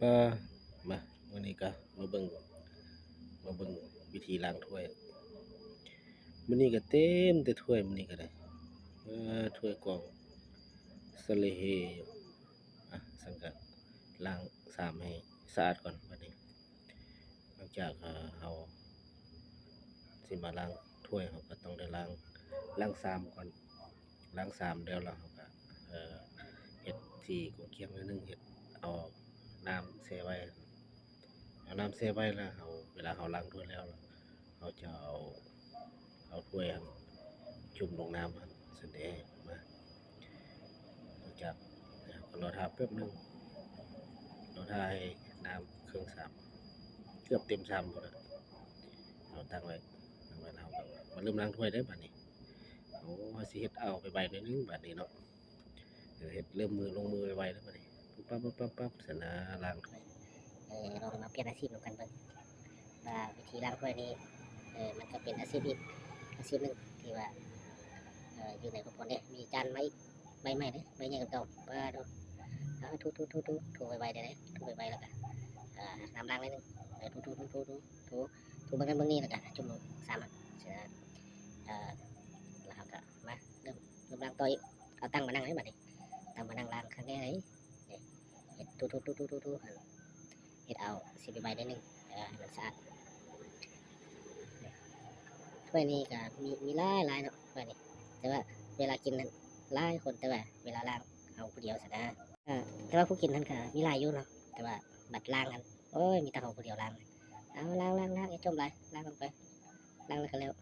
ก็มาวันนี้ก็มาเบิ่งวิธีล้างถ้วยมื้อนี้ก็เต็มแต่ถ้วยมื้อนี้ก็ได้ถ้วยกวางสะเลเฮอยู่สังก็ล้างสามให้สะอาดก่อนบัดนี้หลังจากเราสิมาล้างถ้วยเราก็ต้องได้ล้างสามก่อนล้างสามแล้วเราก็เฮ็ดที่เคียงๆหน่อยหนึงเฮ็ดเอาน้ำแช่ไว้เอาน้ำแช่ไว้แล้วเราเวลาเราล้างถ้วยแล้วเราจะเอาถ้วยจุ่มลงน้ำเสร็จแล้วมาหลังจากก็รอท่าแป๊บหนึงรอท่าให้น้ำเครื่องสามเกือบเต็มชามพุ่นน่ะเอาตั้งไว้แล้วก็มาเริ่มล้างถ้วยได้บัดนี้เราสิเฮ็ดเอาไปไว้หน่อยหนึงบัดนี้เนาะเฮ็ดเริ่มมือลงมือไวๆแล้วบัดนี้ปั๊บๆๆๆซั่นนะล้างถ้วย ลองมาเปลี่ยนอาชีพดูกันเบิ่งว่าวิธีล้างถ้วยนี้มันก็เป็นอาชีพอีกอาชีพหนึงที่ว่าอยู่ในครอบครัวเนี่ยมีจานไม้ใบไม้เด้ใบใหญ่เก่าๆว่าดอกถูไวๆได้เลยถูไวๆแล้วก็น้ำล้างนิดนึงถูเบิ่งกันเบิ่งนี่แล้วก็จุ่มลงสามเสร็จแล้วเราก็มาเริ่มล้างต่ออีกเอาตั้งมานั่งเลยบัดนี้ตั้งมานั่งล้างครั้งนี้เลยเฮ็ดถูเฮ็ดเอาสิไปใบได้นึงให้มันสะอาดถ้วยนี้ก็มีหลายเนาะถ้วยนี้แต่ว่าเวลากินนั้นหลายคนแต่ว่าเวลาล้างเอาผู้เดียวซะนะแต่ว่าผู้กินนั้นก็มีหลายอยู่เนาะแต่ว่าบัดล้างกันโอ้ยมีแต่เราผู้เดียวล้างเอาล้างอย่าจมหลายล้างลงไปล้างแล้วก็แล้ว